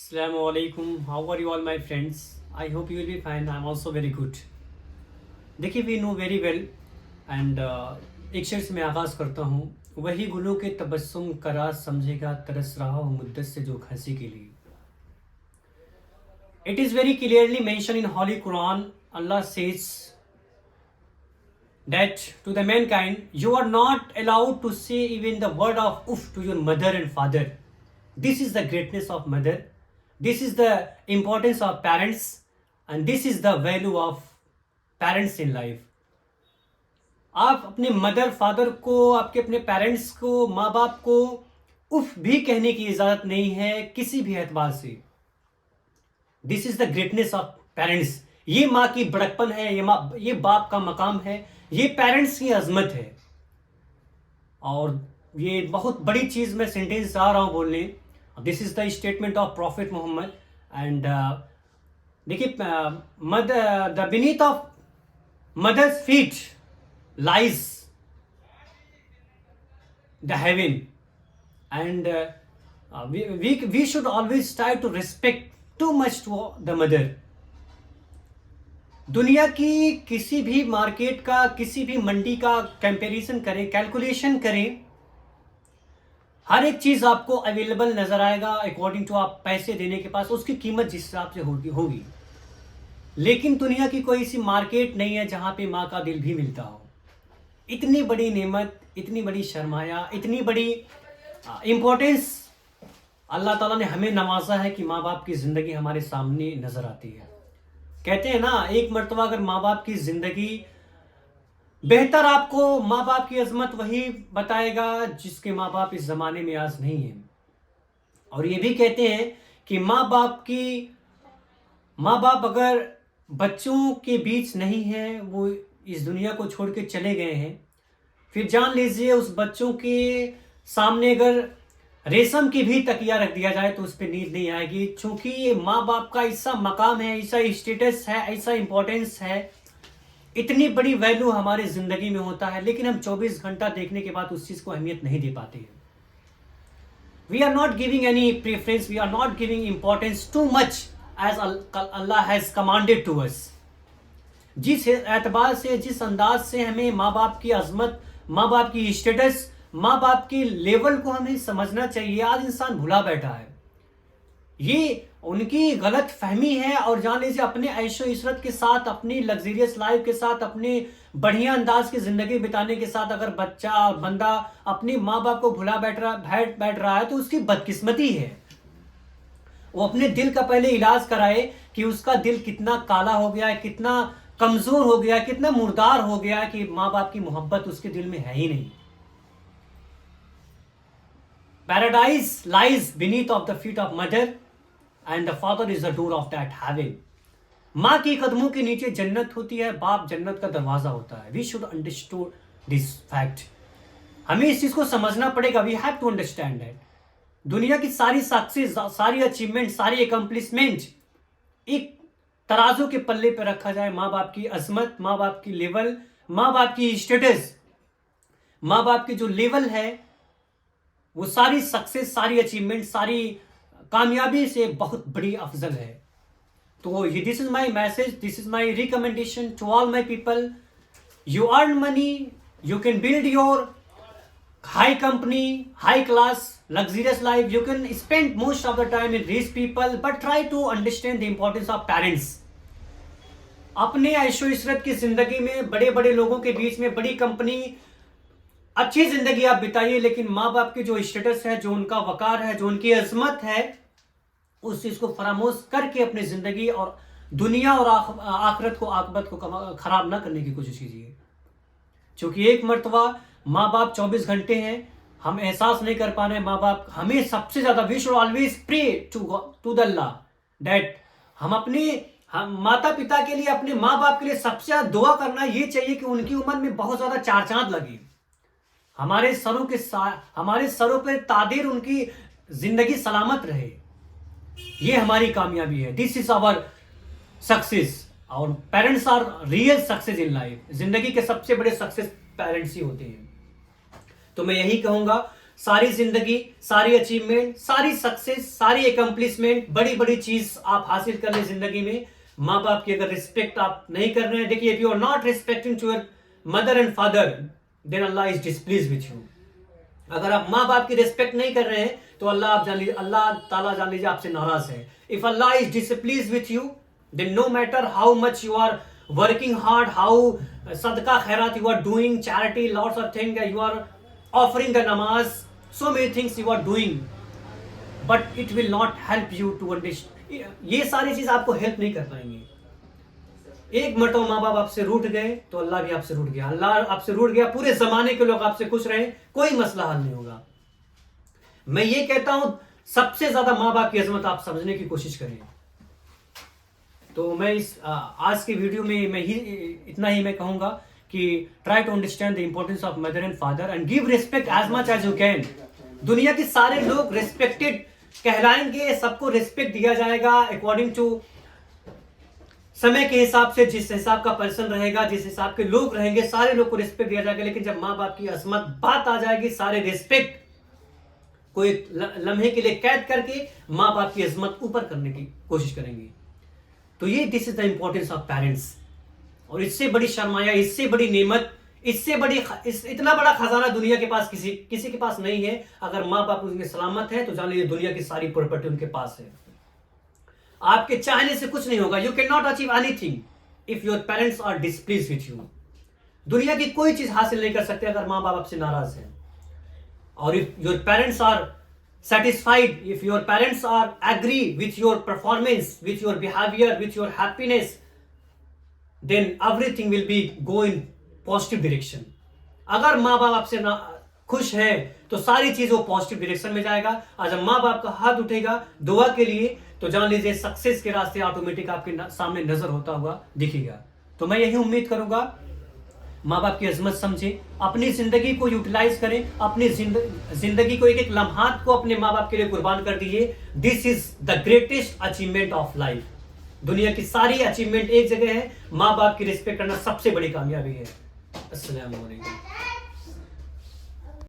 Assalamualaikum. How are you all, my friends? I hope you will be fine. I'm also very good. देखिए, we know very well and एक शेर से मैं आगाज़ करता हूँ। वही गुलों के तबस्सुम का राज समझेगा, तरस रहा हो मुद्दत से जो हंसी के लिए। It is very clearly mentioned in Holy Quran. Allah says that to the mankind, you are not allowed to say even the word of uff to your mother and father. This is the greatness of mother. This is the importance of parents, and this is the value of parents in life. आप अपने mother father को, आपके अपने parents को, माँ बाप को उफ भी कहने की इजाज़त नहीं है किसी भी एतबार से। This is the greatness of parents. ये माँ की बड़कपन है, ये बाप का मकाम है, ये पेरेंट्स की अजमत है। और ये बहुत बड़ी चीज़ मैं सेंटेंस आ रहा हूँ बोलने। This is the statement of prophet Muhammad and देखिए, the beneath of mother's feet lies the heaven, and we should always try to respect too much to the mother. दुनिया की किसी भी मार्केट का, किसी भी मंडी का कंपैरिजन करें, कैलकुलेशन करें, हर एक चीज़ आपको अवेलेबल नज़र आएगा अकॉर्डिंग टू आप पैसे देने के पास उसकी कीमत जिस हिसाब से होगी। लेकिन दुनिया की कोई ऐसी मार्केट नहीं है जहाँ पे माँ का दिल भी मिलता हो। इतनी बड़ी नेमत, इतनी बड़ी शर्माया, इतनी बड़ी इम्पोर्टेंस अल्लाह ताला ने हमें नवाजा है कि माँ बाप की ज़िंदगी हमारे सामने नज़र आती है। कहते हैं ना, एक मर्तबा अगर माँ बाप की ज़िंदगी बेहतर, आपको माँ बाप की अजमत वही बताएगा जिसके माँ बाप इस ज़माने में आज नहीं है। और ये भी कहते हैं कि माँ बाप अगर बच्चों के बीच नहीं है, वो इस दुनिया को छोड़ के चले गए हैं, फिर जान लीजिए उस बच्चों के सामने अगर रेशम की भी तकिया रख दिया जाए तो उस पर नींद नहीं आएगी। क्योंकि ये माँ बाप का ऐसा मकाम है, ऐसा स्टेटस है, ऐसा इंपॉर्टेंस है, इतनी बड़ी वैल्यू हमारे ज़िंदगी में होता है। लेकिन हम 24 घंटा देखने के बाद उस चीज़ को अहमियत नहीं दे पाते हैं। We are not giving any preference, we are not giving importance too much as Allah has commanded to us. जिस एतबार से, जिस अंदाज से हमें माँ बाप की अजमत, माँ बाप की स्टेटस, माँ बाप के लेवल को हमें समझना चाहिए, आज इंसान भुला बैठा है। ये उनकी गलत फहमी है। और जान लीजिए, अपने ऐशो इशरत के साथ, अपनी लग्जरियस लाइफ के साथ, अपने बढ़िया अंदाज की ज़िंदगी बिताने के साथ अगर बच्चा और बंदा अपने माँ बाप को भुला बैठ रहा है तो उसकी बदकिस्मती है। वो अपने दिल का पहले इलाज कराए कि उसका दिल कितना काला हो गया है, कितना कमजोर हो गया, कितना मुर्दार हो गया कि माँ बाप की मोहब्बत उसके दिल में है ही नहीं। Paradise lies beneath of the feet of mother and the father is the door of that heaven. माँ के कदमों के नीचे जन्नत होती है, बाप जन्नत का दरवाजा होता है। We should understand this fact. हमें इस चीज को समझना पड़ेगा। We have to understand that दुनिया की सारी सक्सेस, सारी अचीवमेंट, सारी अकम्पलिशमेंट एक तराजू के पल्ले पर रखा जाए। माँ बाप की अजमत, माँ बाप की लेवल, माँ बाप की स्टेटस, माँ बाप की जो लेवल है, वो सारी सक्सेस, सारी अचीवमेंट, सारी कामयाबी से बहुत बड़ी अफजल है। तो ये this is my message, this is my recommendation to all my people. You earn money, you can build your high company, high class, luxurious life. You can spend most of the time in rich people, but try to understand the importance of parents. अपने ऐशो इशरत की जिंदगी में बड़े बड़े लोगों के बीच में, बड़ी कंपनी, अच्छी जिंदगी आप बिताइए, लेकिन माँ बाप की जो स्टेटस है, जो उनका वकार है, जो उनकी अजमत है, उस चीज को फरामोश करके अपनी जिंदगी और दुनिया और आखिरत को, आकबत को खराब ना करने की कोशिश कीजिए। क्योंकि एक मर्तबा माँ बाप 24 घंटे हैं, हम एहसास नहीं कर पा रहे हैं। माँ बाप हमें सबसे ज्यादा, we should always pray to the Allah that हम माता पिता के लिए, अपने माँ बाप के लिए सबसे ज्यादा दुआ करना ये चाहिए कि उनकी उम्र में बहुत ज्यादा चार चांद लगे, हमारे सरों पर तादीर उनकी जिंदगी सलामत रहे। ये हमारी कामयाबी है। This is our success. और parents are real success in life. जिंदगी के सबसे बड़े सक्सेस पेरेंट्स ही होते हैं। तो मैं यही कहूंगा, सारी जिंदगी, सारी अचीवमेंट, सारी सक्सेस, सारी एकम्प्लिशमेंट, बड़ी बड़ी चीज आप हासिल कर ले जिंदगी में, माँ बाप की अगर रिस्पेक्ट आप नहीं कर रहे हैं, देखिए if you are not respecting to your mother and father then Allah is displease with you. अगर आप माँ बाप की रिस्पेक्ट नहीं कर रहे हैं तो अल्लाह आप जान लीजिए, अल्लाह ताला जान लीजिए आपसे नाराज है। If Allah is displease with you then no matter how much you are working hard, how सदका खैरात you are doing, charity, lots of thing you are offering the नमाज, so many things you are doing but it will not help you to understand। ये सारी चीज आपको help नहीं कर पाएंगे। एक मरतबा माँ बाप आपसे रूठ गए तो अल्लाह भी आपसे रूठ गया, अल्लाह आपसे रूठ गया, पूरे जमाने के लोग आपसे खुश रहे, कोई मसला हल नहीं होगा। मैं ये कहता हूं सबसे ज्यादा माँ बाप की अजमत आप समझने की कोशिश करें। तो मैं इस आज के वीडियो में मैं इतना ही मैं कहूंगा कि try to understand the importance of mother and father and give respect as much as you can. दुनिया के सारे लोग रिस्पेक्टेड कहलाएंगे, सबको रिस्पेक्ट दिया जाएगा अकॉर्डिंग टू समय के हिसाब से, जिस हिसाब का पर्सन रहेगा, जिस हिसाब के लोग रहेंगे, सारे लोग को रिस्पेक्ट दिया जाएगा। लेकिन जब माँ बाप की अजमत बात आ जाएगी, सारे रिस्पेक्ट को एक लम्हे के लिए कैद करके माँ बाप की अजमत ऊपर करने की कोशिश करेंगे। तो ये this is the importance of parents. और इससे बड़ी शर्माया, इससे बड़ी नेमत, इससे बड़ी इतना बड़ा खजाना दुनिया के पास किसी के पास नहीं है। अगर माँ बाप उनके सलामत है तो जान लीजिए दुनिया की सारी प्रॉपर्टी उनके पास है। आपके चाहने से कुछ नहीं होगा। You can not achieve anything if your parents are displease with you. दुनिया की कोई चीज हासिल नहीं कर सकते अगर माँ बाप आपसे नाराज है। और if your parents are satisfied, if your parents are agree with your performance, with your behavior, with your happiness, then everything will be go in positive direction। अगर माँ बाप आपसे खुश है तो सारी चीज वो पॉजिटिव डायरेक्शन में जाएगा। और जब माँ बाप का हाथ उठेगा दुआ के लिए तो जान लीजिए सक्सेस के रास्ते ऑटोमेटिक आपके सामने नजर होता हुआ दिखेगा। तो मैं यही उम्मीद करूंगा माँ बाप की अजमत समझे, अपनी जिंदगी को यूटिलाइज करें, अपनी जिंदगी को एक एक लम्हात को अपने माँ बाप के लिए कुर्बान कर दीजिए। This is the greatest achievement of life. दुनिया की सारी अचीवमेंट एक जगह है, माँ बाप की रिस्पेक्ट करना सबसे बड़ी कामयाबी है। अस्सलाम वालेकुम।